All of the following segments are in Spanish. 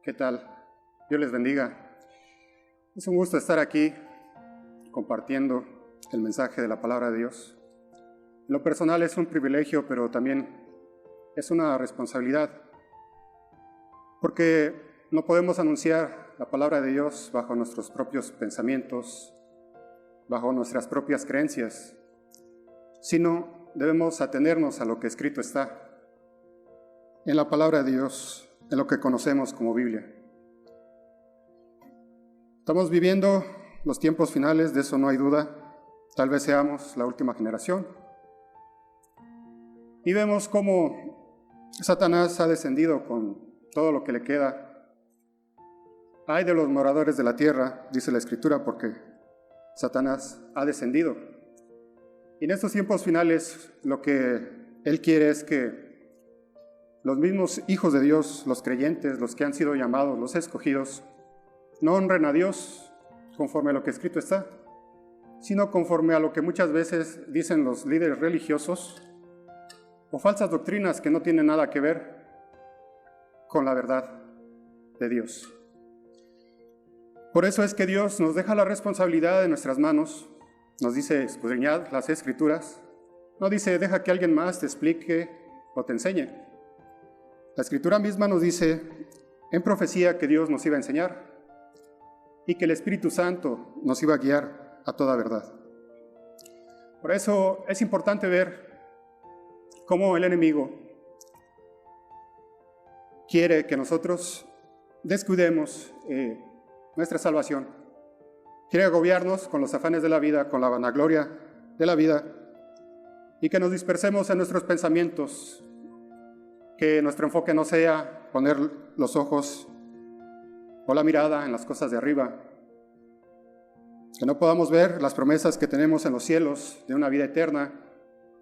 ¿Qué tal? Dios les bendiga. Es un gusto estar aquí compartiendo el mensaje de la palabra de Dios. En lo personal es un privilegio, pero también es una responsabilidad, porque no podemos anunciar la palabra de Dios bajo nuestros propios pensamientos, bajo nuestras propias creencias, sino debemos atenernos a lo que escrito está en la palabra de Dios, en lo que conocemos como Biblia. Estamos viviendo los tiempos finales, de eso no hay duda. Tal vez seamos la última generación. Y vemos cómo Satanás ha descendido con todo lo que le queda. Ay de los moradores de la tierra, dice la Escritura, porque Satanás ha descendido. Y en estos tiempos finales lo que él quiere es que los mismos hijos de Dios, los creyentes, los que han sido llamados, los escogidos, no honren a Dios conforme a lo que escrito está, sino conforme a lo que muchas veces dicen los líderes religiosos o falsas doctrinas que no tienen nada que ver con la verdad de Dios. Por eso es que Dios nos deja la responsabilidad en nuestras manos, nos dice escudriñad las Escrituras, no dice deja que alguien más te explique o te enseñe. La Escritura misma nos dice en profecía que Dios nos iba a enseñar y que el Espíritu Santo nos iba a guiar a toda verdad. Por eso es importante ver cómo el enemigo quiere que nosotros descuidemos nuestra salvación. Quiere agobiarnos con los afanes de la vida, con la vanagloria de la vida, y que nos dispersemos en nuestros pensamientos, que nuestro enfoque no sea poner los ojos o la mirada en las cosas de arriba, que no podamos ver las promesas que tenemos en los cielos de una vida eterna,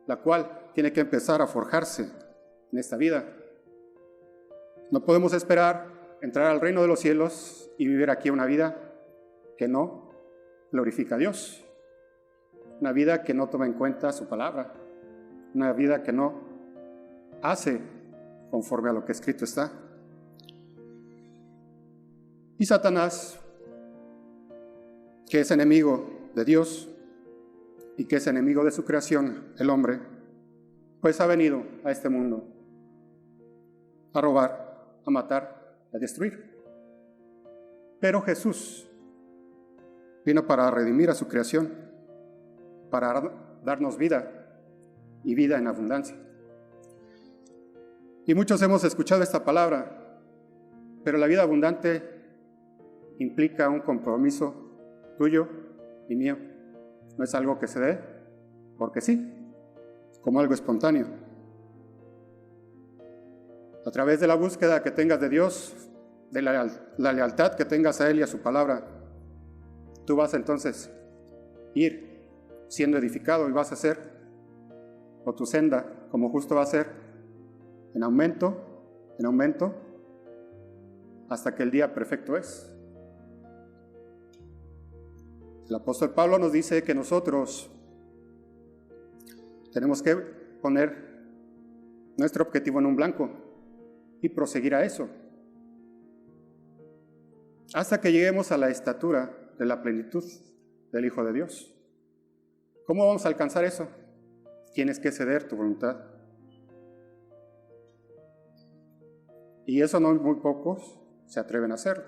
la cual tiene que empezar a forjarse en esta vida. No podemos esperar entrar al reino de los cielos y vivir aquí una vida que no glorifica a Dios, una vida que no toma en cuenta su palabra, una vida que no hace conforme a lo que escrito está. Y Satanás, que es enemigo de Dios y que es enemigo de su creación, el hombre, pues ha venido a este mundo a robar, a matar, a destruir. Pero Jesús vino para redimir a su creación, para darnos vida y vida en abundancia. Y muchos hemos escuchado esta palabra, pero la vida abundante implica un compromiso tuyo y mío. No es algo que se dé porque sí, como algo espontáneo. A través de la búsqueda que tengas de Dios, de la lealtad que tengas a Él y a su palabra, tú vas entonces ir siendo edificado y vas a ser, o tu senda como justo va a ser, en aumento, hasta que el día perfecto es. El apóstol Pablo nos dice que nosotros tenemos que poner nuestro objetivo en un blanco y proseguir a eso, hasta que lleguemos a la estatura de la plenitud del Hijo de Dios. ¿Cómo vamos a alcanzar eso? Tienes que ceder tu voluntad. Y eso no muy pocos se atreven a hacerlo.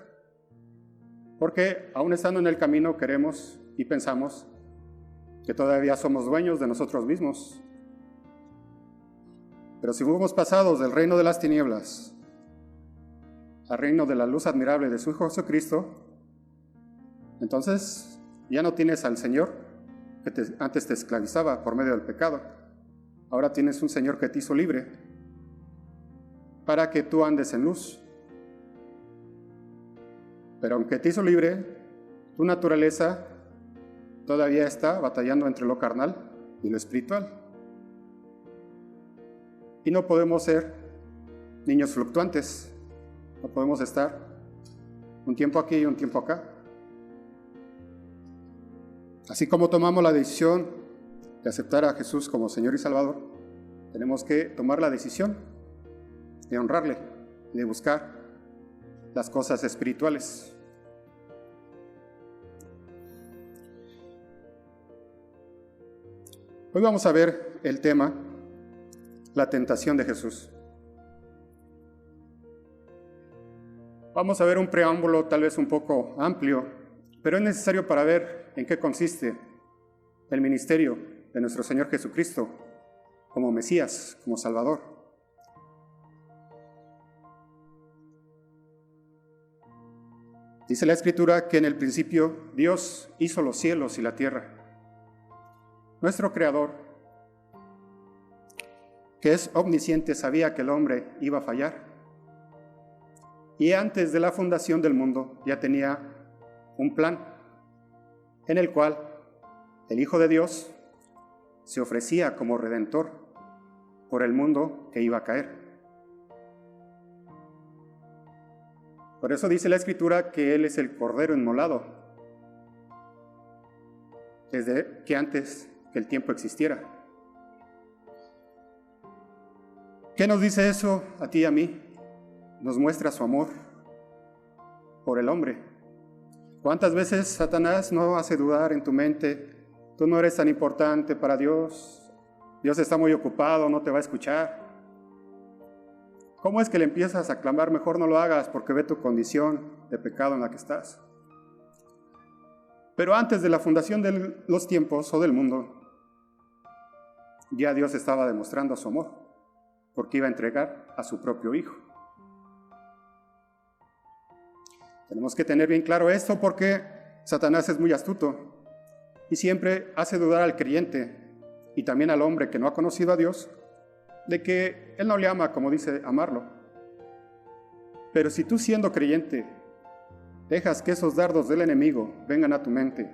Porque aún estando en el camino queremos y pensamos que todavía somos dueños de nosotros mismos. Pero si fuimos pasados del reino de las tinieblas al reino de la luz admirable de su Hijo Jesucristo, entonces ya no tienes al Señor que antes te esclavizaba por medio del pecado. Ahora tienes un Señor que te hizo libre para que tú andes en luz. Pero aunque te hizo libre, tu naturaleza todavía está batallando entre lo carnal y lo espiritual. Y no podemos ser niños fluctuantes. No podemos estar un tiempo aquí y un tiempo acá. Así como tomamos la decisión de aceptar a Jesús como Señor y Salvador, tenemos que tomar la decisión de honrarle y de buscar las cosas espirituales. Hoy vamos a ver el tema, la tentación de Jesús. Vamos a ver un preámbulo tal vez un poco amplio, pero es necesario para ver en qué consiste el ministerio de nuestro Señor Jesucristo como Mesías, como Salvador. Dice la Escritura que en el principio Dios hizo los cielos y la tierra. Nuestro Creador, que es omnisciente, sabía que el hombre iba a fallar. Y antes de la fundación del mundo ya tenía un plan en el cual el Hijo de Dios se ofrecía como redentor por el mundo que iba a caer. Por eso dice la Escritura que Él es el Cordero inmolado, desde que antes que el tiempo existiera. ¿Qué nos dice eso a ti y a mí? Nos muestra su amor por el hombre. ¿Cuántas veces Satanás no hace dudar en tu mente? Tú no eres tan importante para Dios. Dios está muy ocupado, no te va a escuchar. ¿Cómo es que le empiezas a clamar? Mejor no lo hagas porque ve tu condición de pecado en la que estás. Pero antes de la fundación de los tiempos o del mundo, ya Dios estaba demostrando su amor, porque iba a entregar a su propio Hijo. Tenemos que tener bien claro esto porque Satanás es muy astuto y siempre hace dudar al creyente y también al hombre que no ha conocido a Dios de que Él no le ama como dice amarlo. Pero si tú siendo creyente dejas que esos dardos del enemigo vengan a tu mente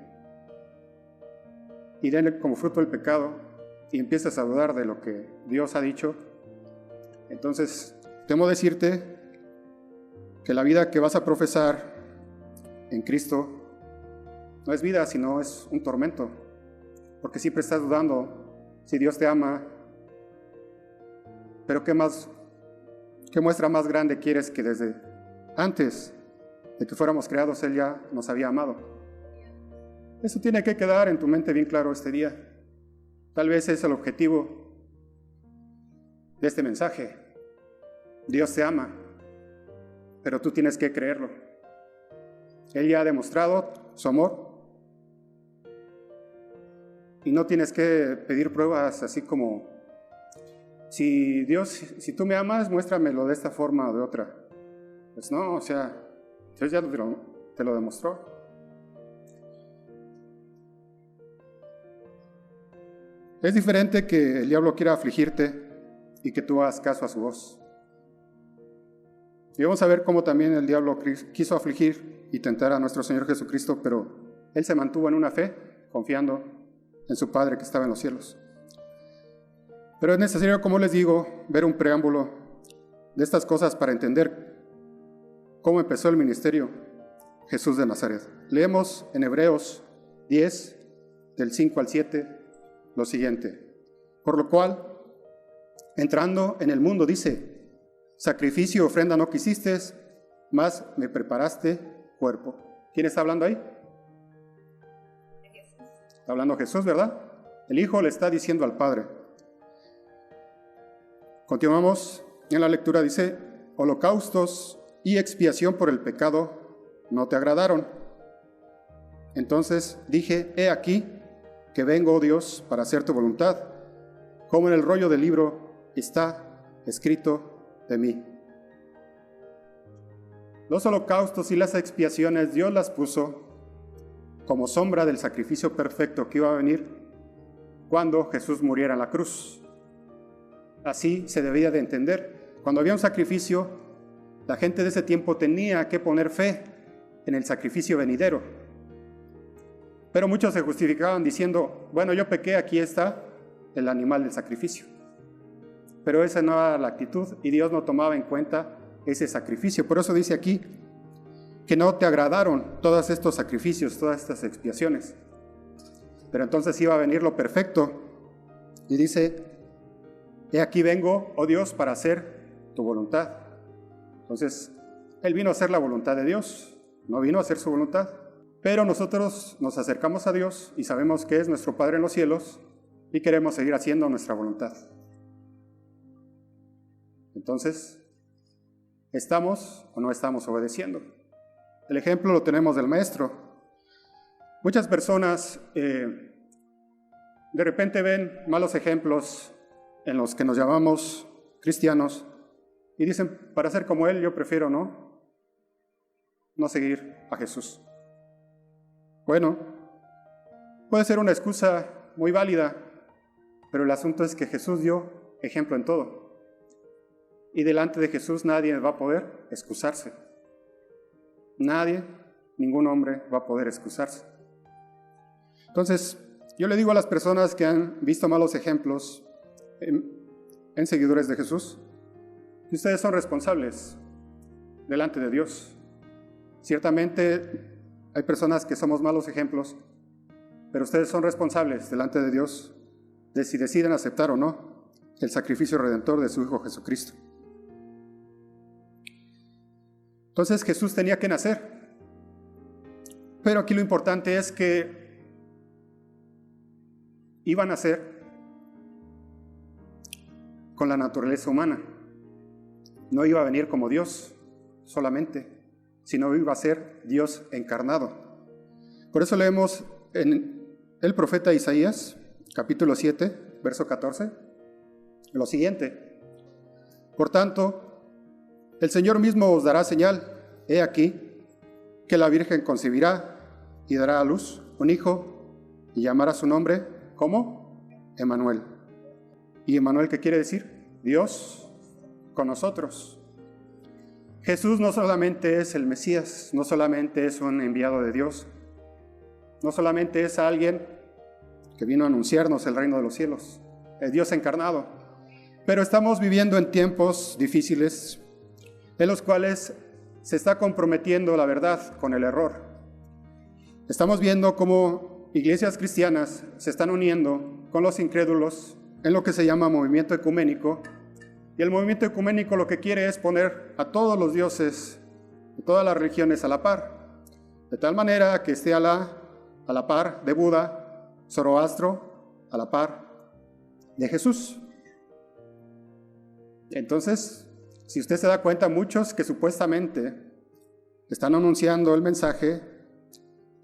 y den como fruto el pecado y empiezas a dudar de lo que Dios ha dicho, entonces temo decirte que la vida que vas a profesar en Cristo no es vida, sino es un tormento, porque siempre estás dudando si Dios te ama. Pero ¿qué muestra más grande quieres que desde antes de que fuéramos creados Él ya nos había amado? Eso tiene que quedar en tu mente bien claro este día. Tal vez es el objetivo de este mensaje. Dios te ama, pero tú tienes que creerlo. Él ya ha demostrado su amor y no tienes que pedir pruebas así como, si tú me amas, muéstramelo de esta forma o de otra. Pues no, o sea, Dios ya te lo demostró. Es diferente que el diablo quiera afligirte y que tú hagas caso a su voz. Y vamos a ver cómo también el diablo quiso afligir y tentar a nuestro Señor Jesucristo, pero Él se mantuvo en una fe, confiando en su Padre que estaba en los cielos. Pero es necesario, como les digo, ver un preámbulo de estas cosas para entender cómo empezó el ministerio Jesús de Nazaret. Leemos en Hebreos 10, del 5 al 7, lo siguiente. Por lo cual, entrando en el mundo, dice, sacrificio y ofrenda no quisiste, mas me preparaste cuerpo. ¿Quién está hablando ahí? Está hablando Jesús, ¿verdad? El Hijo le está diciendo al Padre. Continuamos en la lectura, dice, holocaustos y expiación por el pecado no te agradaron. Entonces dije, he aquí que vengo, oh Dios, para hacer tu voluntad, como en el rollo del libro está escrito de mí. Los holocaustos y las expiaciones Dios las puso como sombra del sacrificio perfecto que iba a venir cuando Jesús muriera en la cruz. Así se debía de entender. Cuando había un sacrificio, la gente de ese tiempo tenía que poner fe en el sacrificio venidero. Pero muchos se justificaban diciendo, bueno, yo pequé, aquí está el animal del sacrificio. Pero esa no era la actitud y Dios no tomaba en cuenta ese sacrificio. Por eso dice aquí que no te agradaron todos estos sacrificios, todas estas expiaciones. Pero entonces iba a venir lo perfecto. Y dice, he aquí vengo, oh Dios, para hacer tu voluntad. Entonces, Él vino a hacer la voluntad de Dios, no vino a hacer su voluntad. Pero nosotros nos acercamos a Dios y sabemos que es nuestro Padre en los cielos y queremos seguir haciendo nuestra voluntad. Entonces, ¿estamos o no estamos obedeciendo? El ejemplo lo tenemos del Maestro. Muchas personas de repente ven malos ejemplos en los que nos llamamos cristianos y dicen, para ser como Él, yo prefiero no seguir a Jesús. Bueno, puede ser una excusa muy válida, pero el asunto es que Jesús dio ejemplo en todo. Y delante de Jesús nadie va a poder excusarse. Nadie, ningún hombre va a poder excusarse. Entonces, yo le digo a las personas que han visto malos ejemplos en seguidores de Jesús, que ustedes son responsables delante de Dios. Ciertamente hay personas que somos malos ejemplos, pero ustedes son responsables delante de Dios de si deciden aceptar o no el sacrificio redentor de su Hijo Jesucristo. Entonces Jesús tenía que nacer, pero aquí lo importante es que iba a nacer con la naturaleza humana. No iba a venir como Dios solamente, sino iba a ser Dios encarnado. Por eso leemos en el profeta Isaías, capítulo 7, verso 14, lo siguiente: por tanto, el Señor mismo os dará señal, he aquí, que la Virgen concebirá y dará a luz un hijo y llamará su nombre, ¿cómo? Emmanuel. ¿Y Emmanuel qué quiere decir? Dios con nosotros. Jesús no solamente es el Mesías, no solamente es un enviado de Dios, no solamente es alguien que vino a anunciarnos el reino de los cielos, es Dios encarnado. Pero estamos viviendo en tiempos difíciles en los cuales se está comprometiendo la verdad con el error. Estamos viendo cómo iglesias cristianas se están uniendo con los incrédulos en lo que se llama movimiento ecuménico. Y el movimiento ecuménico lo que quiere es poner a todos los dioses de todas las religiones a la par, de tal manera que esté a la par de Buda, Zoroastro, a la par de Jesús. Entonces, si usted se da cuenta, muchos que supuestamente están anunciando el mensaje,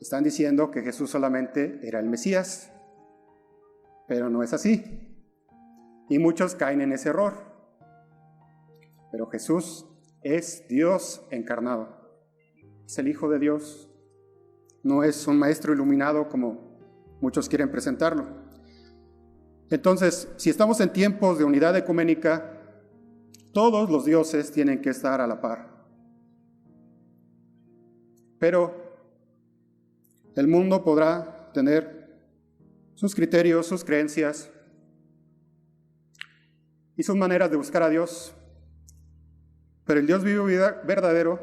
están diciendo que Jesús solamente era el Mesías, pero no es así. Y muchos caen en ese error. Pero Jesús es Dios encarnado, es el Hijo de Dios, no es un maestro iluminado como muchos quieren presentarlo. Entonces, si estamos en tiempos de unidad ecuménica, todos los dioses tienen que estar a la par. Pero el mundo podrá tener sus criterios, sus creencias y sus maneras de buscar a Dios. Pero el Dios vivo y verdadero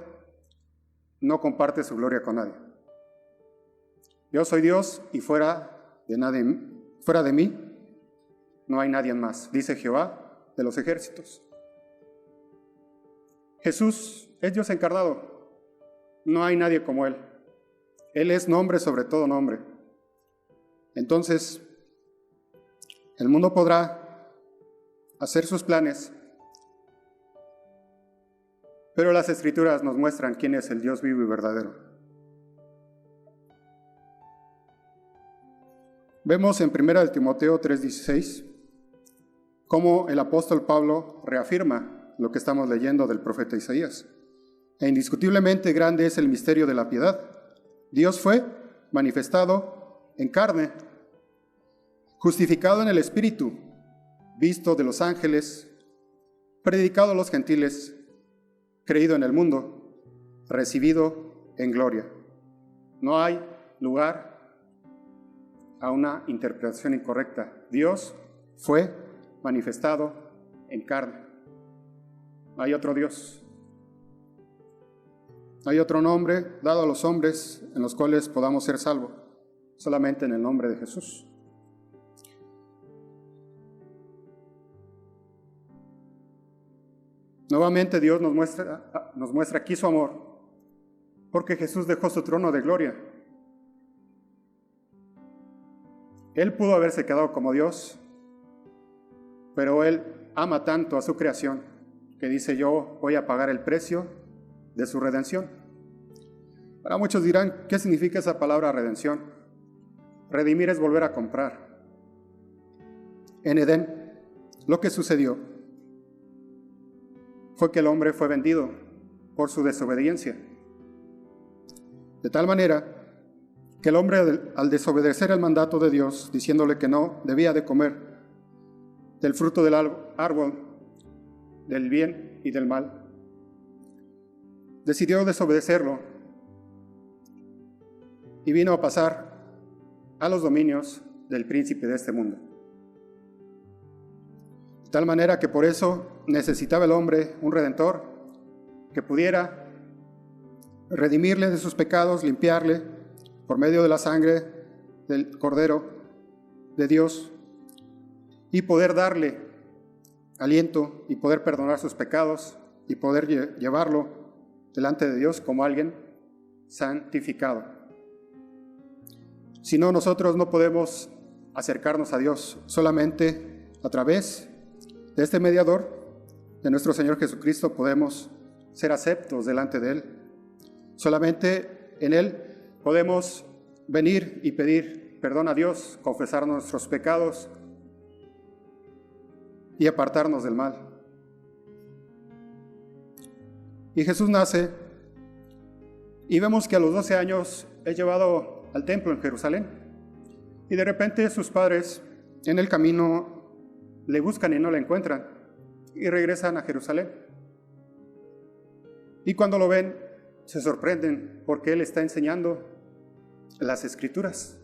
no comparte su gloria con nadie. Yo soy Dios y fuera de mí no hay nadie más, dice Jehová de los ejércitos. Jesús es Dios encarnado, no hay nadie como Él. Él es nombre sobre todo nombre. Entonces, el mundo podrá hacer sus planes, pero las Escrituras nos muestran quién es el Dios vivo y verdadero. Vemos en 1 Timoteo 3:16 cómo el apóstol Pablo reafirma lo que estamos leyendo del profeta Isaías. E indiscutiblemente grande es el misterio de la piedad. Dios fue manifestado en carne, justificado en el Espíritu, visto de los ángeles, predicado a los gentiles, creído en el mundo, recibido en gloria. No hay lugar a una interpretación incorrecta. Dios fue manifestado en carne. Hay otro Dios. Hay otro nombre dado a los hombres en los cuales podamos ser salvos, solamente en el nombre de Jesús. Nuevamente Dios nos muestra nos muestra aquí su amor, porque Jesús dejó su trono de gloria. Él pudo haberse quedado como Dios, pero Él ama tanto a su creación que dice: yo voy a pagar el precio de su redención. Ahora muchos dirán: ¿qué significa esa palabra redención? Redimir es volver a comprar. En Edén, lo que sucedió fue que el hombre fue vendido por su desobediencia. De tal manera que el hombre, al desobedecer el mandato de Dios, diciéndole que no debía de comer del fruto del árbol del bien y del mal, decidió desobedecerlo y vino a pasar a los dominios del príncipe de este mundo. De tal manera que por eso necesitaba el hombre un redentor que pudiera redimirle de sus pecados, limpiarle por medio de la sangre del Cordero de Dios y poder darle aliento y poder perdonar sus pecados y poder llevarlo delante de Dios como alguien santificado. Si no, nosotros no podemos acercarnos a Dios solamente a través de este mediador, de nuestro Señor Jesucristo, podemos ser aceptos delante de Él. Solamente en Él podemos venir y pedir perdón a Dios, confesar nuestros pecados y apartarnos del mal. Y Jesús nace y vemos que a los 12 años es llevado al templo en Jerusalén. Y de repente sus padres en el camino le buscan y no le encuentran y regresan a Jerusalén. Y cuando lo ven, se sorprenden porque Él está enseñando las Escrituras.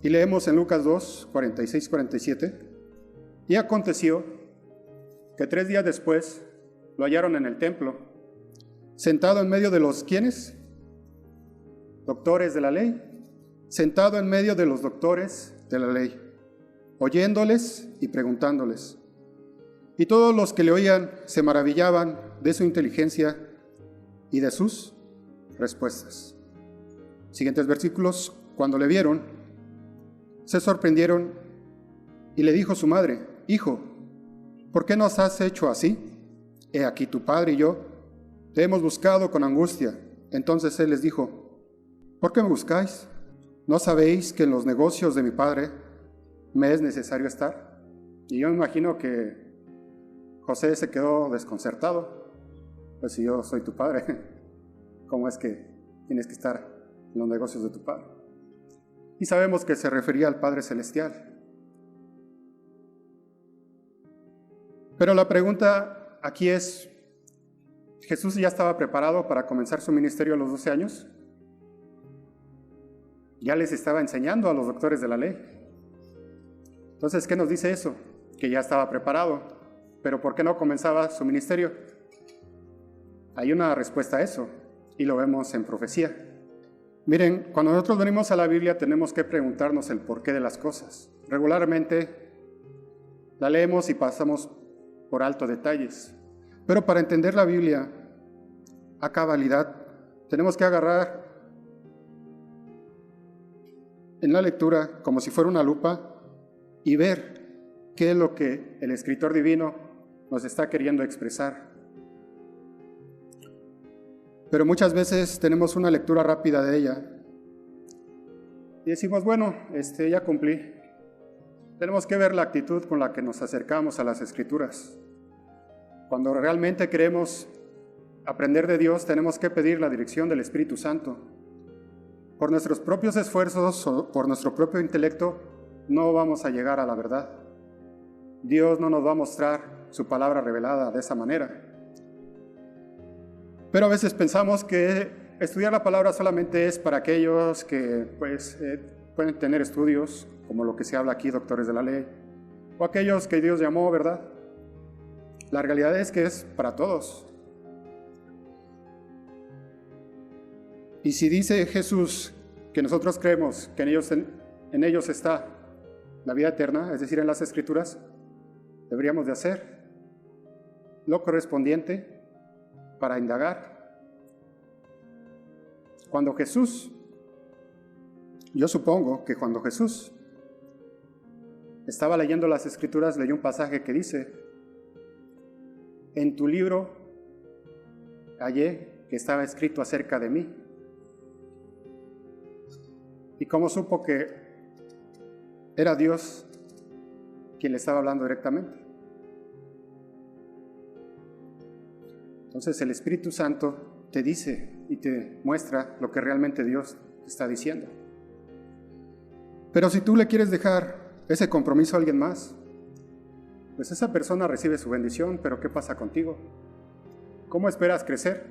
Y leemos en Lucas 2, 46-47, y aconteció que 3 días después lo hallaron en el templo, sentado en medio de los, ¿quiénes? Doctores de la ley, sentado en medio de los doctores de la ley, oyéndoles y preguntándoles. Y todos los que le oían se maravillaban de su inteligencia y de sus respuestas. Siguientes versículos: cuando le vieron, se sorprendieron y le dijo su madre: Hijo, ¿por qué nos has hecho así? He aquí tu padre y yo te hemos buscado con angustia. Entonces él les dijo: ¿por qué me buscáis? ¿No sabéis que en los negocios de mi padre me es necesario estar? Y yo me imagino que José se quedó desconcertado. Pues si yo soy tu padre, ¿cómo es que tienes que estar en los negocios de tu padre? Y sabemos que se refería al Padre Celestial. Pero la pregunta aquí es: ¿Jesús ya estaba preparado para comenzar su ministerio a los 12 años? Ya les estaba enseñando a los doctores de la ley. Entonces, ¿qué nos dice eso? Que ya estaba preparado. Pero ¿por qué no comenzaba su ministerio? Hay una respuesta a eso, y lo vemos en profecía. Miren, cuando nosotros venimos a la Biblia tenemos que preguntarnos el porqué de las cosas. Regularmente la leemos y pasamos por alto detalles. Pero para entender la Biblia a cabalidad, tenemos que agarrar en la lectura como si fuera una lupa y ver qué es lo que el escritor divino nos está queriendo expresar. Pero muchas veces tenemos una lectura rápida de ella y decimos: bueno, ya cumplí. Tenemos que ver la actitud con la que nos acercamos a las Escrituras. Cuando realmente queremos aprender de Dios, tenemos que pedir la dirección del Espíritu Santo. Por nuestros propios esfuerzos o por nuestro propio intelecto, no vamos a llegar a la verdad. Dios no nos va a mostrar su palabra revelada de esa manera. Pero a veces pensamos que estudiar la palabra solamente es para aquellos que pueden tener estudios, como lo que se habla aquí, doctores de la ley, o aquellos que Dios llamó, ¿verdad? La realidad es que es para todos. Y si dice Jesús que nosotros creemos que en ellos está la vida eterna, es decir, en las Escrituras, deberíamos de hacer lo correspondiente para indagar. Cuando Jesús, yo supongo que cuando Jesús estaba leyendo las Escrituras, leyó un pasaje que dice: en tu libro hallé que estaba escrito acerca de mí. ¿Y cómo supo que era Dios quien le estaba hablando directamente? Entonces el Espíritu Santo te dice y te muestra lo que realmente Dios te está diciendo. Pero si tú le quieres dejar ese compromiso a alguien más, pues esa persona recibe su bendición, pero ¿qué pasa contigo? ¿Cómo esperas crecer?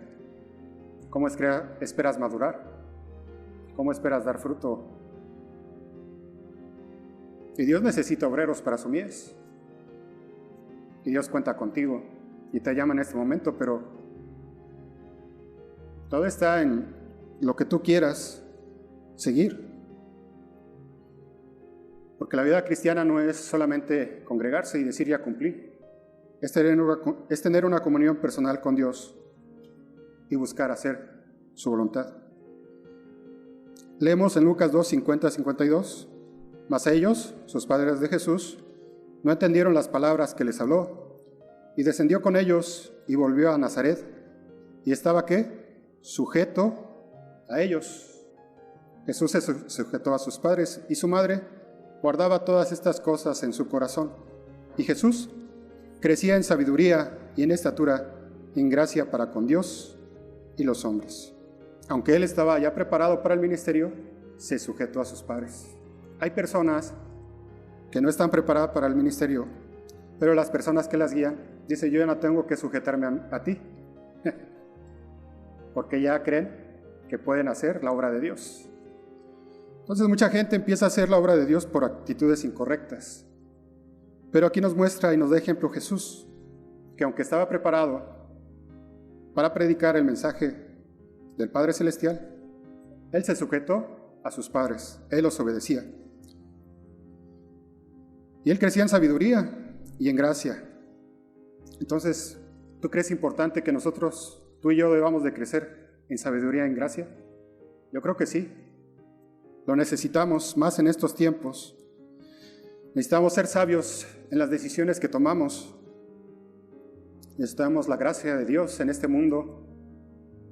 ¿Cómo esperas madurar? ¿Cómo esperas dar fruto? Y Dios necesita obreros para su mies. Y Dios cuenta contigo y te llama en este momento, pero todo está en lo que tú quieras seguir. Porque la vida cristiana no es solamente congregarse y decir ya cumplí. Es tener una comunión personal con Dios y buscar hacer su voluntad. Leemos en Lucas 2, 50-52. Mas ellos, sus padres de Jesús, no entendieron las palabras que les habló, y descendió con ellos y volvió a Nazaret, y estaba ¿qué? Sujeto a ellos. Jesús se sujetó a sus padres, y su madre guardaba todas estas cosas en su corazón. Y Jesús crecía en sabiduría y en estatura, en gracia para con Dios y los hombres. Aunque él estaba ya preparado para el ministerio, se sujetó a sus padres. Hay personas que no están preparadas para el ministerio, pero las personas que las guían dicen: yo ya no tengo que sujetarme a ti, porque ya creen que pueden hacer la obra de Dios. Entonces mucha gente empieza a hacer la obra de Dios por actitudes incorrectas. Pero aquí nos muestra y nos da ejemplo Jesús, que aunque estaba preparado para predicar el mensaje del Padre Celestial, él se sujetó a sus padres, él los obedecía. Y él crecía en sabiduría y en gracia. Entonces, ¿tú crees importante que nosotros, tú y yo, debamos de crecer en sabiduría y en gracia? Yo creo que sí. Lo necesitamos más en estos tiempos. Necesitamos ser sabios en las decisiones que tomamos. Necesitamos la gracia de Dios en este mundo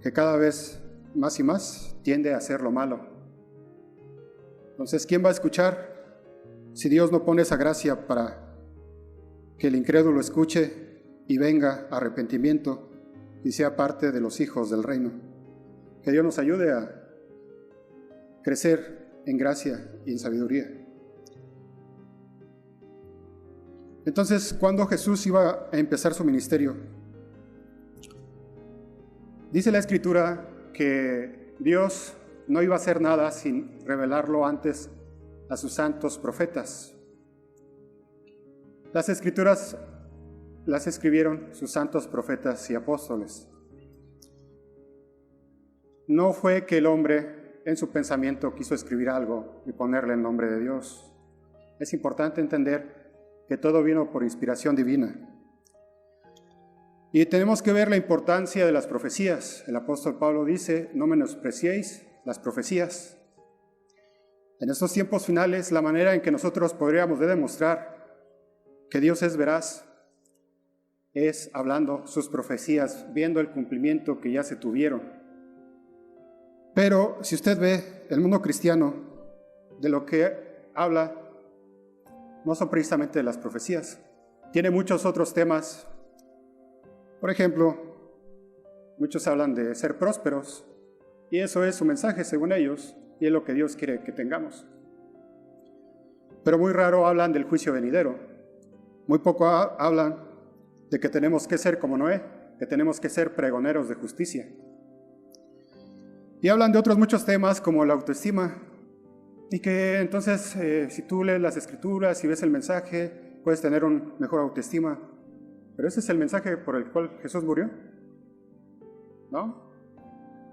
que cada vez más y más tiende a hacer lo malo. Entonces, ¿quién va a escuchar si Dios no pone esa gracia para que el incrédulo escuche y venga a arrepentimiento y sea parte de los hijos del reino? Que Dios nos ayude a crecer en gracia y en sabiduría. Entonces, cuando Jesús iba a empezar su ministerio, dice la Escritura que Dios no iba a hacer nada sin revelarlo antes a sus santos profetas. Las Escrituras las escribieron sus santos profetas y apóstoles. No fue que el hombre en su pensamiento quiso escribir algo y ponerle el nombre de Dios. Es importante entender que todo vino por inspiración divina. Y tenemos que ver la importancia de las profecías. El apóstol Pablo dice: no menospreciéis las profecías. En estos tiempos finales, la manera en que nosotros podríamos demostrar que Dios es veraz es hablando sus profecías, viendo el cumplimiento que ya se tuvieron. Pero si usted ve el mundo cristiano, de lo que habla no son precisamente de las profecías. Tiene muchos otros temas. Por ejemplo, muchos hablan de ser prósperos, y eso es su mensaje según ellos, y es lo que Dios quiere que tengamos. Pero muy raro hablan del juicio venidero. Muy poco hablan de que tenemos que ser como Noé, que tenemos que ser pregoneros de justicia. Y hablan de otros muchos temas como la autoestima, y que entonces si tú lees las Escrituras y ves el mensaje, puedes tener una mejor autoestima. Pero ese es el mensaje por el cual Jesús murió, ¿no?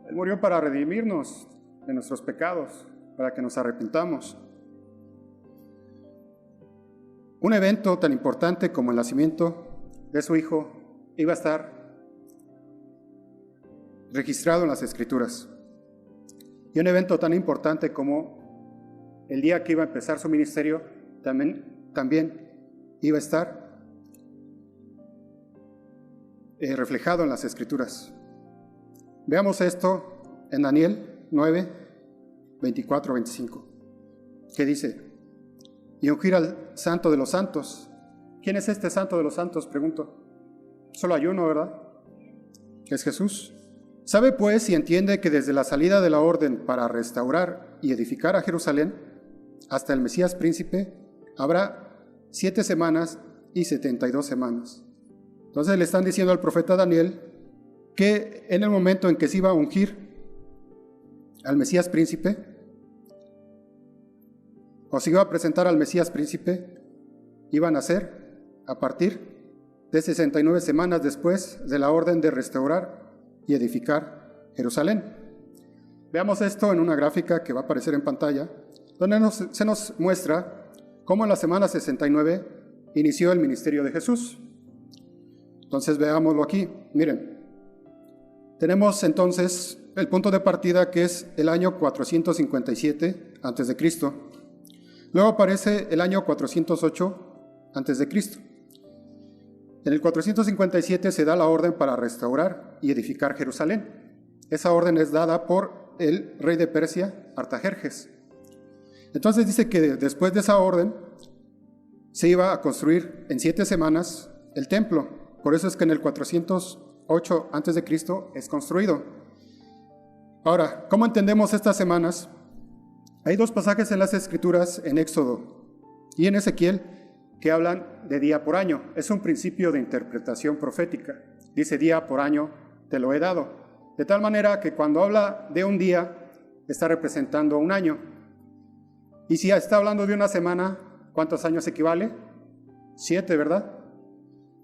Él murió para redimirnos de nuestros pecados, para que nos arrepintamos. Un evento tan importante como el nacimiento de su hijo iba a estar registrado en las Escrituras. Y un evento tan importante como el día que iba a empezar su ministerio también iba a estar reflejado en las Escrituras. Veamos esto en Daniel 9, 24-25, que dice: y ungir al santo de los santos. ¿Quién es este santo de los santos? Pregunto. Solo hay uno, ¿verdad? Es Jesús. Sabe pues y entiende que desde la salida de la orden para restaurar y edificar a Jerusalén hasta el Mesías príncipe habrá 7 semanas y 72 semanas. Entonces le están diciendo al profeta Daniel que en el momento en que se iba a ungir al Mesías príncipe, o se iba a presentar al Mesías príncipe, iban a ser a partir de 69 semanas después de la orden de restaurar y edificar Jerusalén. Veamos esto en una gráfica que va a aparecer en pantalla, donde se nos muestra cómo en la semana 69 inició el ministerio de Jesús. Entonces veámoslo aquí. Miren, tenemos entonces el punto de partida, que es el año 457 a.C. Luego aparece el año 408 a.C. En el 457 se da la orden para restaurar y edificar Jerusalén. Esa orden es dada por el rey de Persia, Artajerjes. Entonces dice que después de esa orden se iba a construir en 7 semanas el templo. Por eso es que en el 408 a.C. es construido. Ahora, ¿cómo entendemos estas semanas? Hay 2 pasajes en las Escrituras, en Éxodo y en Ezequiel, que hablan de día por año. Es un principio de interpretación profética. Dice: día por año te lo he dado. De tal manera que cuando habla de un día, está representando un año. Y si está hablando de una semana, ¿cuántos años equivale? 7, ¿verdad?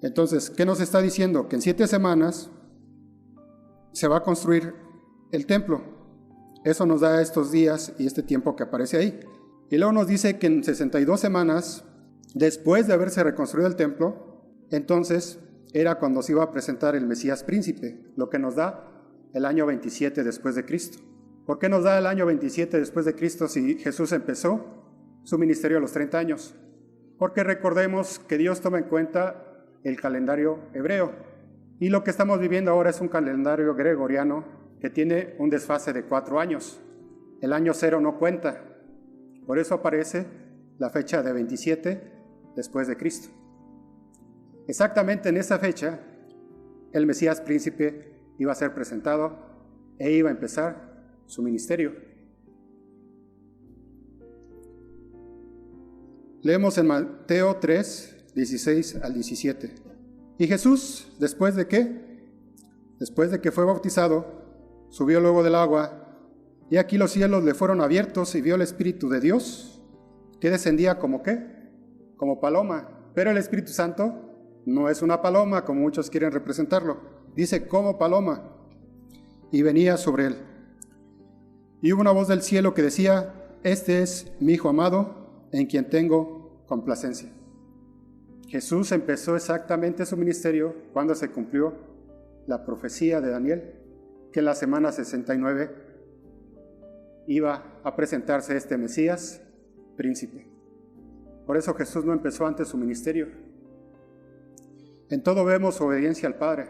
Entonces, ¿qué nos está diciendo? Que en 7 semanas se va a construir el templo. Eso nos da estos días y este tiempo que aparece ahí. Y luego nos dice que en 62 semanas, después de haberse reconstruido el templo, entonces era cuando se iba a presentar el Mesías príncipe, lo que nos da el año 27 después de Cristo. ¿Por qué nos da el año 27 después de Cristo si Jesús empezó su ministerio a los 30 años? Porque recordemos que Dios toma en cuenta el calendario hebreo, y lo que estamos viviendo ahora es un calendario gregoriano que tiene un desfase de 4 años. El año 0 no cuenta. Por eso aparece la fecha de 27 después de Cristo. Exactamente en esa fecha, el Mesías príncipe iba a ser presentado e iba a empezar su ministerio. Leemos en Mateo 3, 16 al 17. Y Jesús, ¿después de qué? Después de que fue bautizado, subió luego del agua, y aquí los cielos le fueron abiertos y vio el Espíritu de Dios, que descendía como ¿qué? Como paloma. Pero el Espíritu Santo no es una paloma como muchos quieren representarlo. Dice como paloma, y venía sobre él. Y hubo una voz del cielo que decía: este es mi Hijo amado, en quien tengo complacencia. Jesús empezó exactamente su ministerio cuando se cumplió la profecía de Daniel, que en la semana 69 iba a presentarse este Mesías príncipe. Por eso Jesús no empezó antes su ministerio. En todo vemos obediencia al Padre,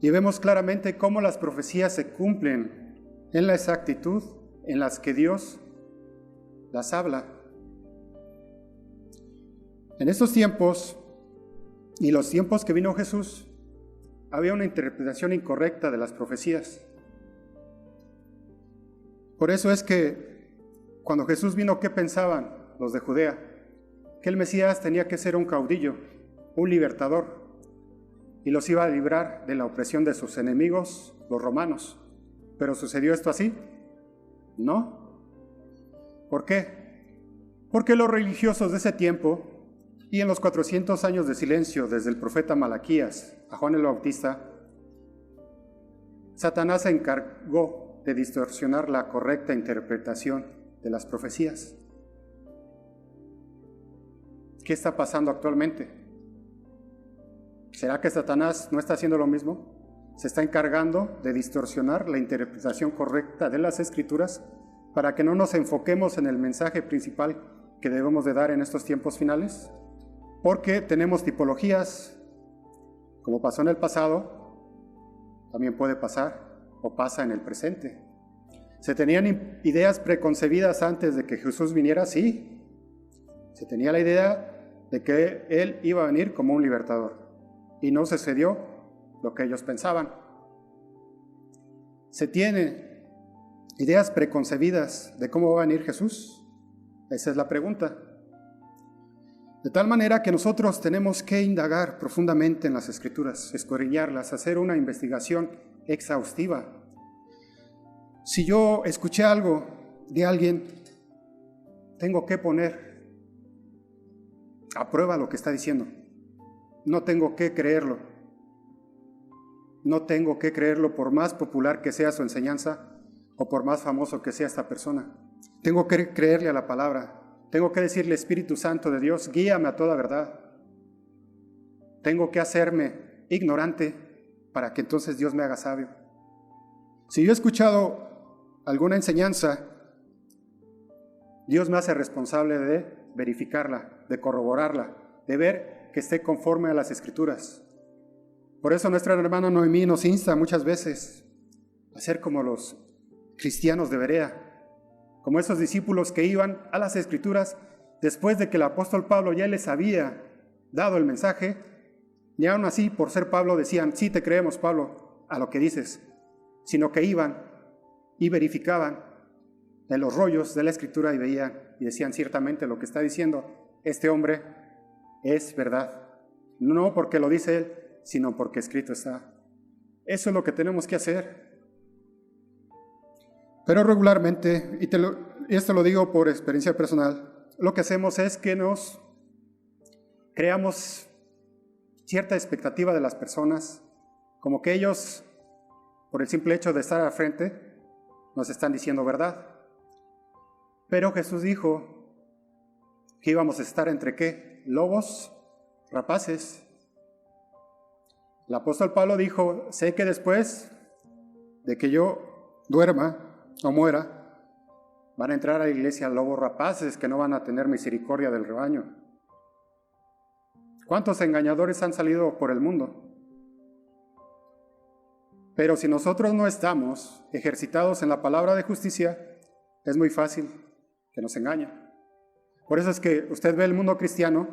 y vemos claramente cómo las profecías se cumplen en la exactitud en las que Dios las habla. En estos tiempos y los tiempos que vino Jesús, había una interpretación incorrecta de las profecías. Por eso es que cuando Jesús vino, ¿qué pensaban los de Judea? Que el Mesías tenía que ser un caudillo, un libertador, y los iba a librar de la opresión de sus enemigos, los romanos. ¿Pero sucedió esto así? No. ¿Por qué? Porque los religiosos de ese tiempo, y en los 400 años de silencio desde el profeta Malaquías a Juan el Bautista, Satanás se encargó de distorsionar la correcta interpretación de las profecías. ¿Qué está pasando actualmente? ¿Será que Satanás no está haciendo lo mismo? se está encargando de distorsionar la interpretación correcta de las Escrituras para que no nos enfoquemos en el mensaje principal que debemos de dar en estos tiempos finales, porque tenemos tipologías, como pasó en el pasado, también puede pasar o pasa en el presente. ¿Se tenían ideas preconcebidas antes de que Jesús viniera? Sí. Se tenía la idea de que Él iba a venir como un libertador, y no sucedió lo que ellos pensaban. ¿Se tiene ideas preconcebidas de cómo va a venir Jesús? Esa es la pregunta. De tal manera que nosotros tenemos que indagar profundamente en las Escrituras, escudriñarlas, hacer una investigación exhaustiva. Si yo escuché algo de alguien, tengo que poner a prueba lo que está diciendo. No tengo que creerlo. No tengo que creerlo por más popular que sea su enseñanza o por más famoso que sea esta persona. Tengo que creerle a la palabra. Tengo que decirle, Espíritu Santo de Dios, guíame a toda verdad. Tengo que hacerme ignorante para que entonces Dios me haga sabio. Si yo he escuchado alguna enseñanza, Dios me hace responsable de verificarla, de corroborarla, de ver que esté conforme a las Escrituras. Por eso nuestra hermana Noemí nos insta muchas veces a ser como los cristianos de Berea, como esos discípulos que iban a las Escrituras después de que el apóstol Pablo ya les había dado el mensaje, y aún así, por ser Pablo, decían, sí te creemos, Pablo, a lo que dices, sino que iban y verificaban en los rollos de la Escritura y veían y decían ciertamente lo que está diciendo este hombre es verdad, no porque lo dice él, sino porque escrito está. Eso es lo que tenemos que hacer. Pero regularmente, y esto lo digo por experiencia personal, lo que hacemos es que nos creamos cierta expectativa de las personas, como que ellos, por el simple hecho de estar al frente, nos están diciendo verdad. Pero Jesús dijo que íbamos a estar entre ¿qué? Lobos rapaces. El apóstol Pablo dijo, sé que después de que yo duerma o muera, van a entrar a la iglesia lobos rapaces que no van a tener misericordia del rebaño. ¿Cuántos engañadores han salido por el mundo? Pero si nosotros no estamos ejercitados en la palabra de justicia, es muy fácil que nos engañen. Por eso es que usted ve el mundo cristiano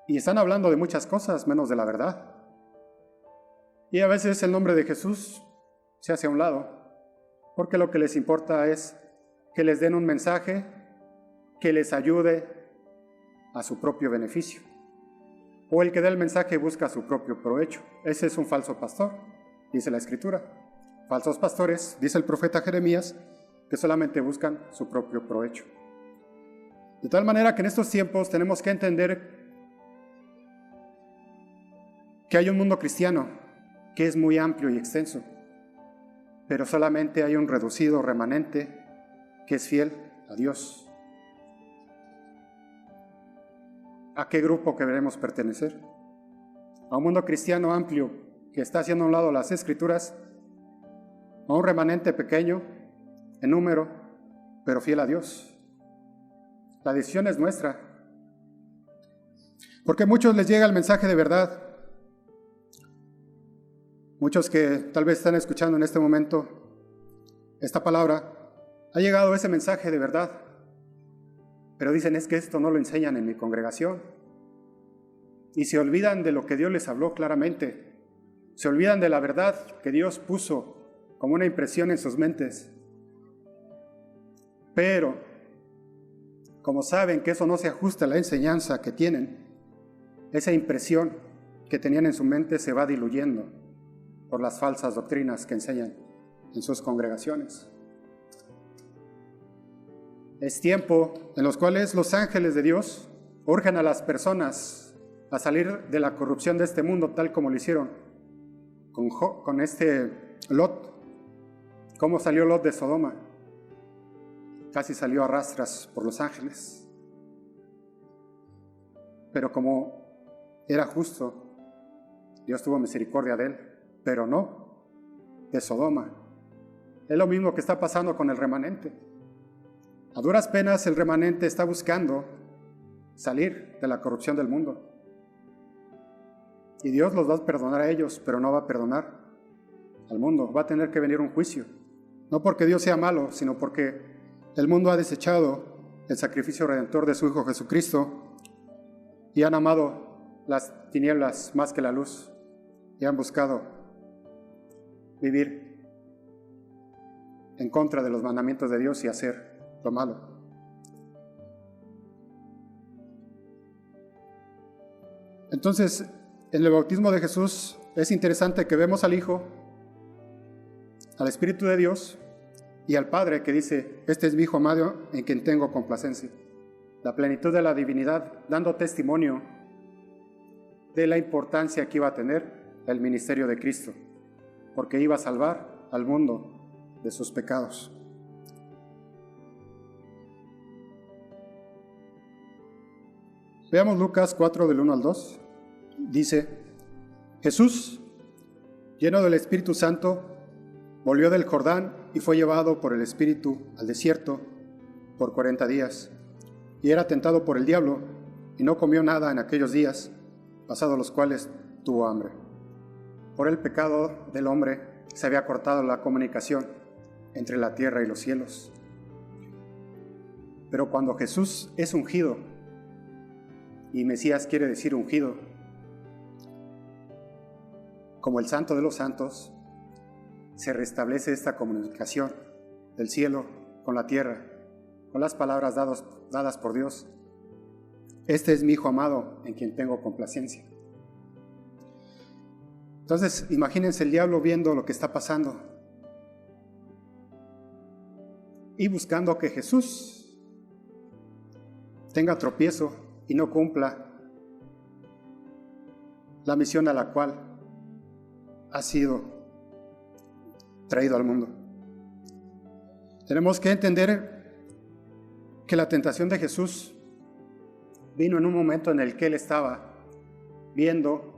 y están hablando de muchas cosas menos de la verdad. Y a veces el nombre de Jesús se hace a un lado, porque lo que les importa es que les den un mensaje que les ayude a su propio beneficio. O el que da el mensaje busca su propio provecho. Ese es un falso pastor, dice la Escritura. Falsos pastores, dice el profeta Jeremías, que solamente buscan su propio provecho. De tal manera que en estos tiempos tenemos que entender que hay un mundo cristiano que es muy amplio y extenso, pero solamente hay un reducido remanente que es fiel a Dios. ¿A qué grupo queremos pertenecer? ¿A un mundo cristiano amplio que está haciendo a un lado las Escrituras? ¿A un remanente pequeño en número, pero fiel a Dios? La decisión es nuestra. Porque a muchos les llega el mensaje de verdad. Muchos que tal vez están escuchando en este momento esta palabra, ha llegado ese mensaje de verdad. Pero dicen, es que esto no lo enseñan en mi congregación. Y se olvidan de lo que Dios les habló claramente. Se olvidan de la verdad que Dios puso como una impresión en sus mentes. Pero, como saben que eso no se ajusta a la enseñanza que tienen, esa impresión que tenían en su mente se va diluyendo por las falsas doctrinas que enseñan en sus congregaciones. Es tiempo en los cuales los ángeles de Dios urgen a las personas a salir de la corrupción de este mundo, tal como lo hicieron con este Lot. ¿Cómo salió Lot de Sodoma? Casi salió a rastras por los ángeles. Pero como era justo, Dios tuvo misericordia de él, pero no de Sodoma. Es lo mismo que está pasando con el remanente. A duras penas el remanente está buscando salir de la corrupción del mundo. Y Dios los va a perdonar a ellos, pero no va a perdonar al mundo. Va a tener que venir un juicio. No porque Dios sea malo, sino porque el mundo ha desechado el sacrificio redentor de su Hijo Jesucristo y han amado las tinieblas más que la luz y han buscado vivir en contra de los mandamientos de Dios y hacer lo malo. Entonces, en el bautismo de Jesús es interesante que vemos al Hijo, al Espíritu de Dios y al Padre que dice: este es mi Hijo amado en quien tengo complacencia. La plenitud de la divinidad dando testimonio de la importancia que iba a tener el ministerio de Cristo, porque iba a salvar al mundo de sus pecados. Veamos Lucas 4 del 1 al 2. Dice: Jesús, lleno del Espíritu Santo, volvió del Jordán y fue llevado por el Espíritu al desierto por 40 días. Y era tentado por el diablo, y no comió nada en aquellos días, pasados los cuales tuvo hambre. Por el pecado del hombre se había cortado la comunicación entre la tierra y los cielos. Pero cuando Jesús es ungido, y Mesías quiere decir ungido, como el Santo de los Santos, se restablece esta comunicación del cielo con la tierra, con las palabras dadas por Dios. Este es mi Hijo amado en quien tengo complacencia. Entonces, imagínense el diablo viendo lo que está pasando y buscando que Jesús tenga tropiezo y no cumpla la misión a la cual ha sido traído al mundo. Tenemos que entender que la tentación de Jesús vino en un momento en el que él estaba viendo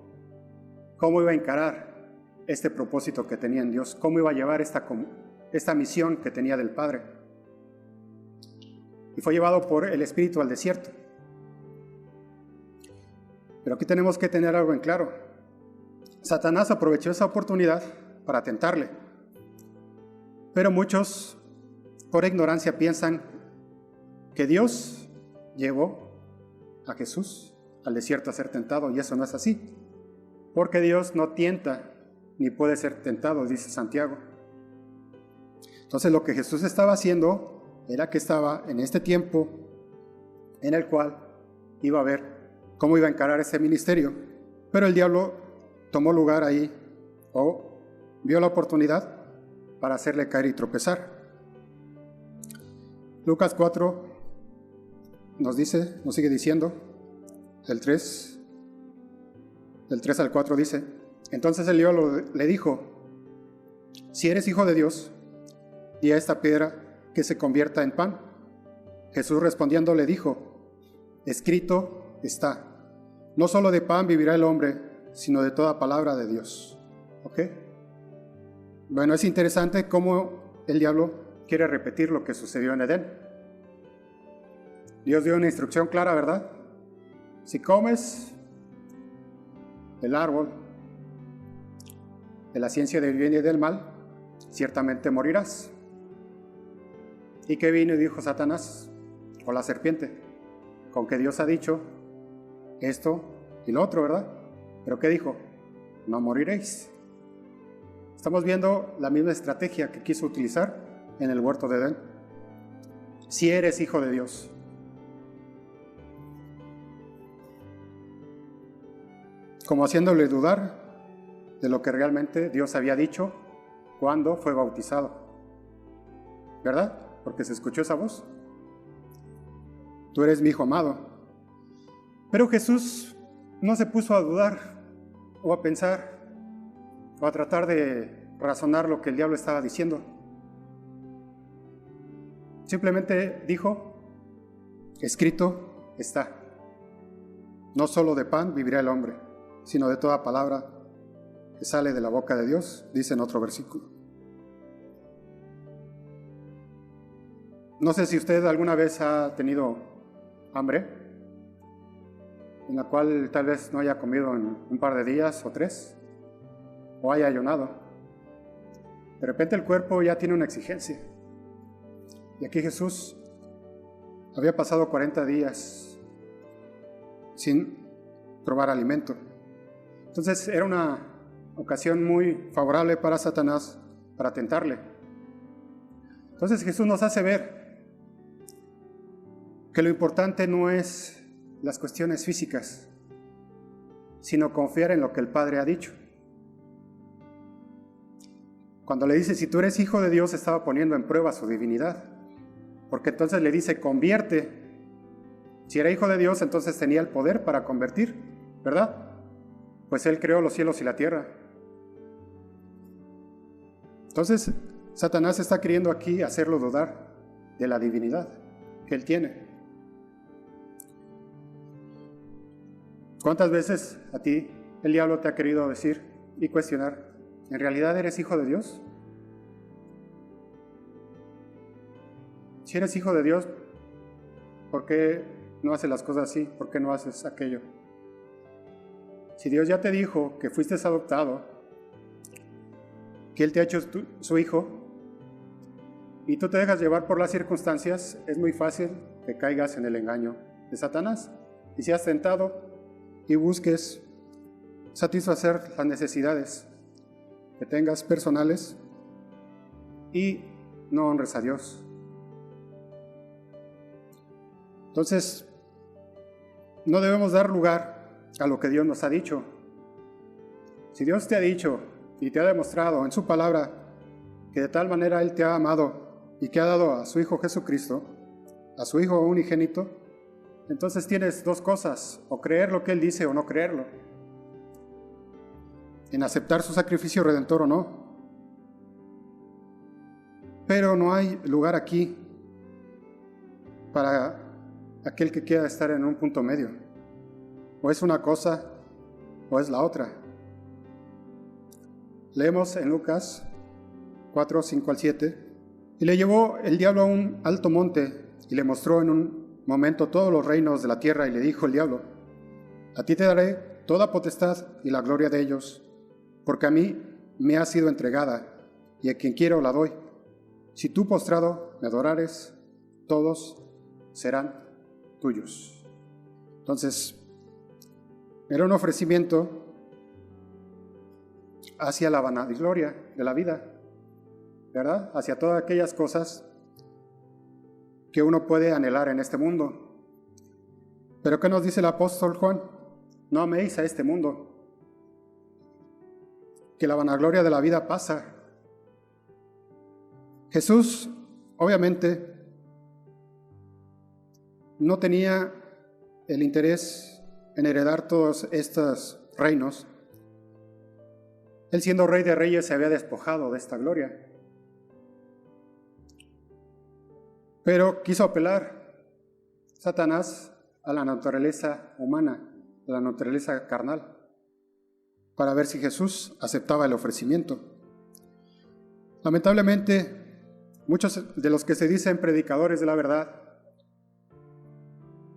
cómo iba a encarar este propósito que tenía en Dios, cómo iba a llevar esta misión que tenía del Padre. Y fue llevado por el Espíritu al desierto. Pero aquí tenemos que tener algo en claro. Satanás aprovechó esa oportunidad para tentarle. Pero muchos, por ignorancia, piensan que Dios llevó a Jesús al desierto a ser tentado, y eso no es así. Porque Dios no tienta ni puede ser tentado, dice Santiago. Entonces lo que Jesús estaba haciendo era que estaba en este tiempo en el cual iba a ver cómo iba a encarar ese ministerio, pero el diablo tomó lugar ahí o vio la oportunidad para hacerle caer y tropezar. Lucas 4 nos sigue diciendo, del 3 al 4 dice: entonces el diablo le dijo: si eres hijo de Dios, di a esta piedra que se convierta en pan. Jesús respondiendo le dijo: escrito está, no solo de pan vivirá el hombre, sino de toda palabra de Dios. ¿Ok? Bueno, es interesante cómo el diablo quiere repetir lo que sucedió en Edén. Dios dio una instrucción clara, ¿verdad? Si comes del árbol de la ciencia del bien y del mal, ciertamente morirás. ¿Y qué vino y dijo Satanás o la serpiente? Con que Dios ha dicho esto y lo otro, ¿verdad? ¿Pero qué dijo? No moriréis. Estamos viendo la misma estrategia que quiso utilizar en el huerto de Edén. Si eres hijo de Dios. Como haciéndole dudar de lo que realmente Dios había dicho cuando fue bautizado. ¿Verdad? Porque se escuchó esa voz. Tú eres mi Hijo amado. Pero Jesús no se puso a dudar o a pensar o a tratar de razonar lo que el diablo estaba diciendo. Simplemente dijo: escrito está. No solo de pan vivirá el hombre, sino de toda palabra que sale de la boca de Dios, dice en otro versículo. No sé si usted alguna vez ha tenido hambre, en la cual tal vez no haya comido en un par de días o 3, o haya ayunado. De repente el cuerpo ya tiene una exigencia. Y aquí Jesús había pasado 40 días sin probar alimento. Entonces era una ocasión muy favorable para Satanás para tentarle. Entonces Jesús nos hace ver que lo importante no es las cuestiones físicas, sino confiar en lo que el Padre ha dicho. Cuando le dice, si tú eres hijo de Dios, estaba poniendo en prueba su divinidad, porque entonces le dice, convierte. Si era hijo de Dios, entonces tenía el poder para convertir, ¿verdad? Pues Él creó los cielos y la tierra. Entonces, Satanás está queriendo aquí hacerlo dudar de la divinidad que Él tiene. ¿Cuántas veces a ti el diablo te ha querido decir y cuestionar, ¿en realidad eres hijo de Dios? Si eres hijo de Dios, ¿por qué no haces las cosas así? ¿Por qué no haces aquello? Si Dios ya te dijo que fuiste adoptado, que Él te ha hecho su hijo, y tú te dejas llevar por las circunstancias, es muy fácil que caigas en el engaño de Satanás. Y seas tentado y busques satisfacer las necesidades que tengas personales y no honres a Dios. Entonces, no debemos dar lugar a lo que Dios nos ha dicho. Si Dios te ha dicho y te ha demostrado en su palabra que de tal manera Él te ha amado y que ha dado a su Hijo Jesucristo, a su Hijo unigénito, entonces tienes dos cosas, o creer lo que Él dice o no creerlo, en aceptar su sacrificio redentor o no. Pero no hay lugar aquí para aquel que quiera estar en un punto medio. O es una cosa o es la otra. Leemos en Lucas 4, 5 al 7. Y le llevó el diablo a un alto monte y le mostró en un momento todos los reinos de la tierra y le dijo el diablo, a ti te daré toda potestad y la gloria de ellos, porque a mí me ha sido entregada y a quien quiero la doy. Si tú postrado me adorares, todos serán tuyos. Entonces, era un ofrecimiento hacia la vanagloria de la vida, ¿verdad? Hacia todas aquellas cosas que uno puede anhelar en este mundo. Pero ¿qué nos dice el apóstol Juan? No améis a este mundo, que la vanagloria de la vida pasa. Jesús, obviamente, no tenía el interés en heredar todos estos reinos. Él, siendo rey de reyes, se había despojado de esta gloria. Pero quiso apelar Satanás a la naturaleza humana, a la naturaleza carnal, para ver si Jesús aceptaba el ofrecimiento. Lamentablemente, muchos de los que se dicen predicadores de la verdad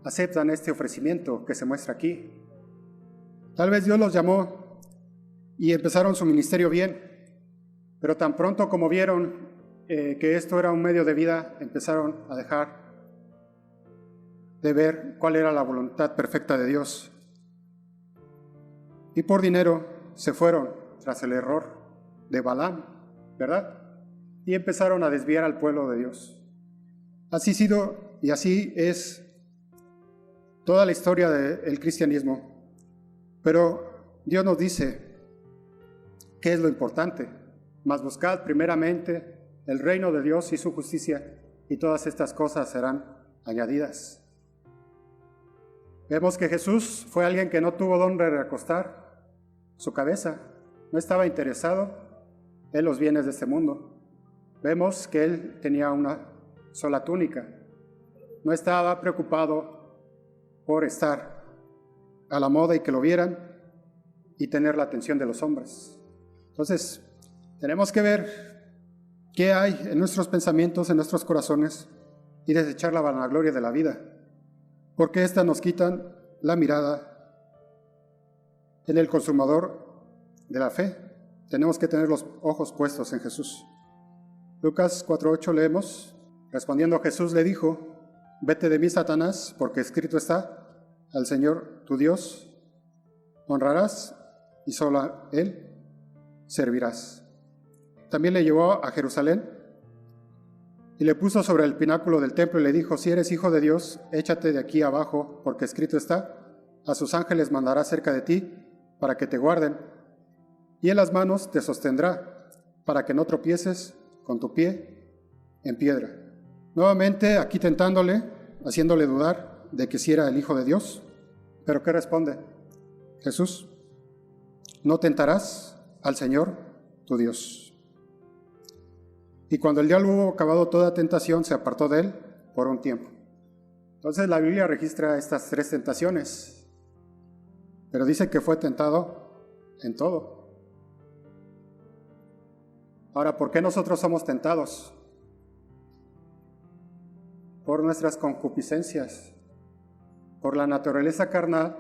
aceptan este ofrecimiento que se muestra aquí. Tal vez Dios los llamó y empezaron su ministerio bien, pero tan pronto como vieron que esto era un medio de vida, empezaron a dejar de ver cuál era la voluntad perfecta de Dios. Y por dinero se fueron tras el error de Balaam, ¿verdad? Y empezaron a desviar al pueblo de Dios. Así ha sido y así es toda la historia del cristianismo. Pero Dios nos dice qué es lo importante. Mas buscad primeramente el reino de Dios y su justicia, y todas estas cosas serán añadidas. Vemos que Jesús fue alguien que no tuvo donde recostar su cabeza, no estaba interesado en los bienes de este mundo. Vemos que Él tenía una sola túnica, no estaba preocupado por estar a la moda y que lo vieran y tener la atención de los hombres. Entonces, tenemos que ver qué hay en nuestros pensamientos, en nuestros corazones, y desechar la vanagloria de la vida, porque éstas nos quitan la mirada en el consumador de la fe. Tenemos que tener los ojos puestos en Jesús. Lucas 4:8 leemos: respondiendo Jesús le dijo: vete de mí, Satanás, porque escrito está: al Señor tu Dios honrarás y solo a Él servirás. También le llevó a Jerusalén y le puso sobre el pináculo del templo y le dijo: si eres hijo de Dios, échate de aquí abajo, porque escrito está: a sus ángeles mandará cerca de ti para que te guarden, y en las manos te sostendrá, para que no tropieces con tu pie en piedra. Nuevamente aquí tentándole, haciéndole dudar de que si era el Hijo de Dios. ¿Pero qué responde Jesús? No tentarás al Señor tu Dios. Y cuando el diablo hubo acabado toda tentación, se apartó de él por un tiempo. Entonces la Biblia registra estas 3 tentaciones, pero dice que fue tentado en todo. Ahora, ¿por qué nosotros somos tentados? Por nuestras concupiscencias, por la naturaleza carnal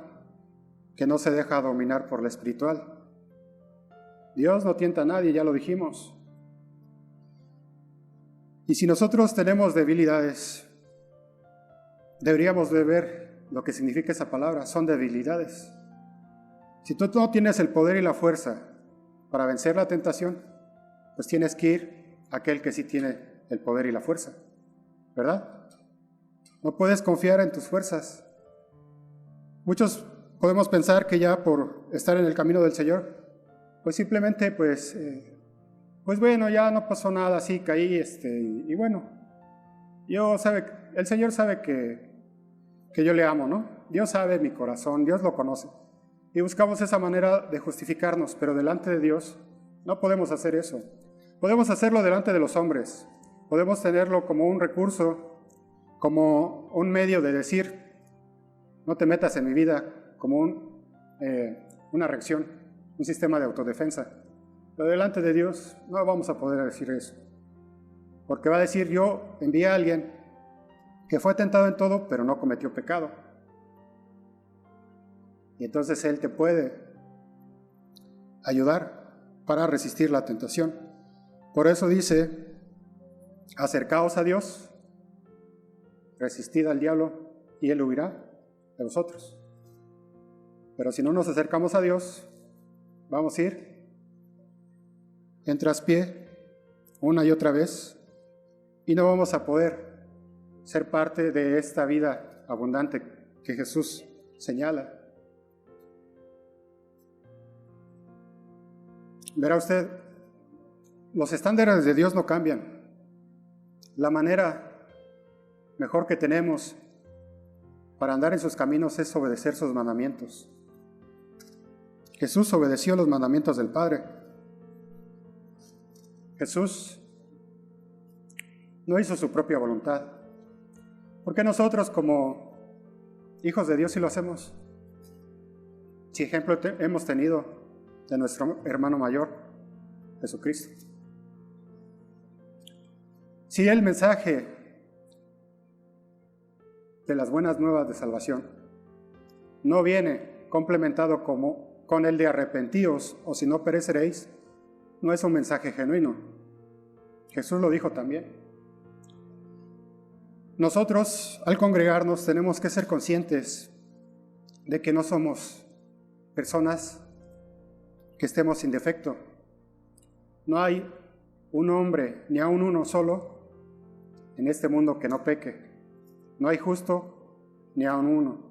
que no se deja dominar por la espiritual. Dios no tienta a nadie, ya lo dijimos. Y si nosotros tenemos debilidades, deberíamos de ver lo que significa esa palabra: son debilidades. Si tú no tienes el poder y la fuerza para vencer la tentación, pues tienes que ir a aquel que sí tiene el poder y la fuerza, ¿verdad? No puedes confiar en tus fuerzas. Muchos podemos pensar que ya por estar en el camino del Señor, pues simplemente pues bueno, ya no pasó nada, así caí, y bueno, el Señor sabe que yo le amo, ¿no? Dios sabe mi corazón, Dios lo conoce. Y buscamos esa manera de justificarnos, pero delante de Dios no podemos hacer eso. Podemos hacerlo delante de los hombres, podemos tenerlo como un recurso, como un medio de decir: no te metas en mi vida, como una reacción, un sistema de autodefensa. Pero delante de Dios no vamos a poder decir eso, porque va a decir: yo envié a alguien que fue tentado en todo, pero no cometió pecado. Y entonces Él te puede ayudar para resistir la tentación. Por eso dice: acercaos a Dios, resistid al diablo y Él huirá de vosotros. Pero si no nos acercamos a Dios, vamos a ir en traspié una y otra vez y no vamos a poder ser parte de esta vida abundante que Jesús señala. Verá usted, los estándares de Dios no cambian. La manera mejor que tenemos para andar en sus caminos es obedecer sus mandamientos. Jesús obedeció los mandamientos del Padre. Jesús no hizo su propia voluntad. ¿Por qué nosotros, como hijos de Dios, sí lo hacemos? Si ejemplo hemos tenido de nuestro hermano mayor, Jesucristo. Si el mensaje de las buenas nuevas de salvación no viene complementado con el de arrepentíos, o si no pereceréis, no es un mensaje genuino. Jesús lo dijo también. Nosotros, al congregarnos, tenemos que ser conscientes de que no somos personas que estemos sin defecto. No hay un hombre, ni aun uno solo, en este mundo que no peque. No hay justo, ni aun uno.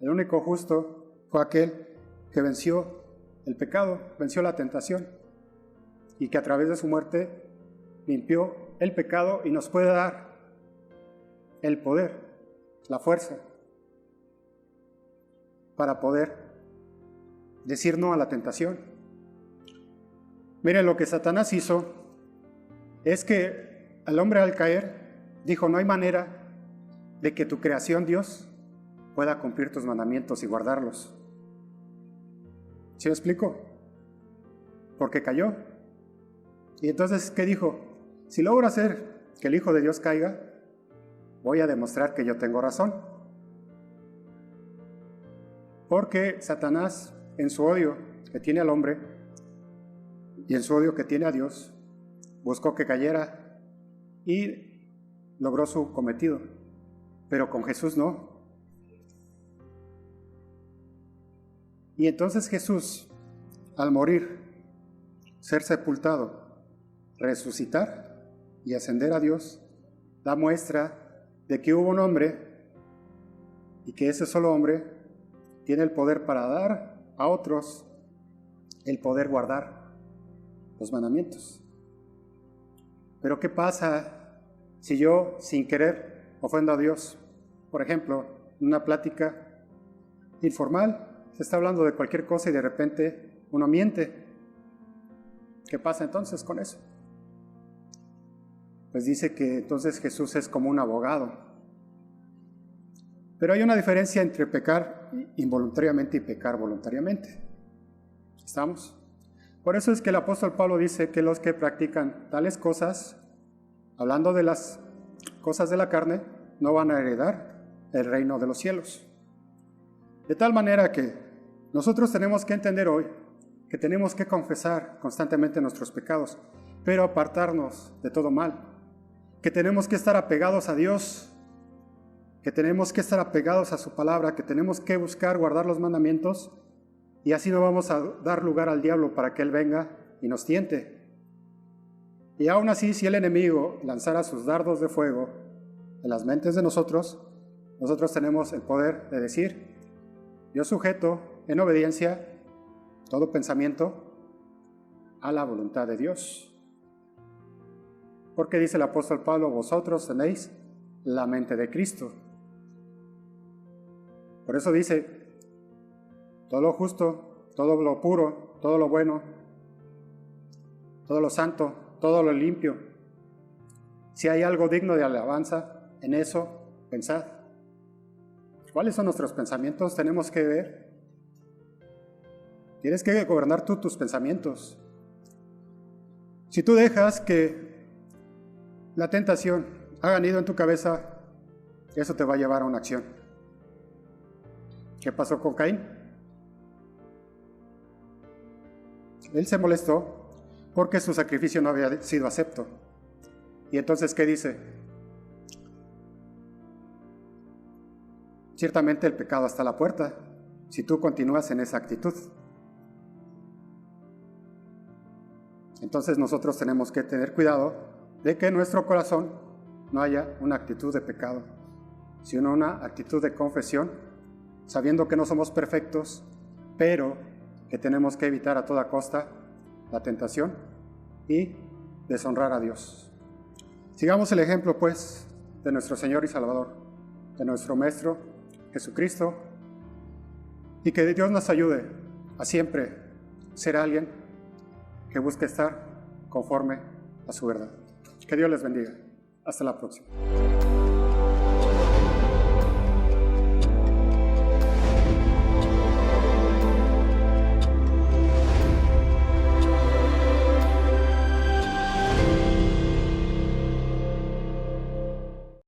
El único justo fue aquel que venció el pecado, venció la tentación, y que a través de su muerte limpió el pecado y nos puede dar el poder, la fuerza, para poder decir no a la tentación. Miren, lo que Satanás hizo es que al hombre, al caer, dijo: no hay manera de que tu creación, Dios, pueda cumplir tus mandamientos y guardarlos. ¿Sí me explico? porque cayó. Y entonces, ¿qué dijo? Si logro hacer que el Hijo de Dios caiga, voy a demostrar que yo tengo razón. Porque Satanás, en su odio que tiene al hombre y en su odio que tiene a Dios, buscó que cayera y logró su cometido. Pero con Jesús no. Y entonces Jesús, al morir, ser sepultado, resucitar y ascender a Dios, da muestra de que hubo un hombre y que ese solo hombre tiene el poder para dar a otros el poder guardar los mandamientos. Pero ¿qué pasa si yo, sin querer, ofendo a Dios? Por ejemplo, en una plática informal, se está hablando de cualquier cosa y de repente uno miente. ¿Qué pasa entonces con eso? Pues dice que entonces Jesús es como un abogado. Pero hay una diferencia entre pecar involuntariamente y pecar voluntariamente. ¿Estamos? Por eso es que el apóstol Pablo dice que los que practican tales cosas, hablando de las cosas de la carne, no van a heredar el reino de los cielos. De tal manera que nosotros tenemos que entender hoy que tenemos que confesar constantemente nuestros pecados, pero apartarnos de todo mal, que tenemos que estar apegados a Dios, que tenemos que estar apegados a su palabra, que tenemos que buscar guardar los mandamientos, y así no vamos a dar lugar al diablo para que él venga y nos tiente. Y aún así, si el enemigo lanzara sus dardos de fuego en las mentes de nosotros tenemos el poder de decir: yo sujeto en obediencia todo pensamiento a la voluntad de Dios. Porque dice el apóstol Pablo: vosotros tenéis la mente de Cristo. Por eso dice: todo lo justo, todo lo puro, todo lo bueno, todo lo santo, todo lo limpio. Si hay algo digno de alabanza, en eso pensad. ¿Cuáles son nuestros pensamientos? Tenemos que ver. Tienes que gobernar tú tus pensamientos. Si tú dejas que la tentación haga nido en tu cabeza, eso te va a llevar a una acción. ¿Qué pasó con Caín? Él se molestó porque su sacrificio no había sido acepto. Y entonces, ¿qué dice? Ciertamente el pecado está a la puerta si tú continúas en esa actitud. Entonces nosotros tenemos que tener cuidado de que en nuestro corazón no haya una actitud de pecado, sino una actitud de confesión, sabiendo que no somos perfectos, pero que tenemos que evitar a toda costa la tentación y deshonrar a Dios. Sigamos el ejemplo, pues, de nuestro Señor y Salvador, de nuestro Maestro Jesucristo, y que Dios nos ayude a siempre ser alguien que busque estar conforme a su verdad. Que Dios les bendiga. Hasta la próxima.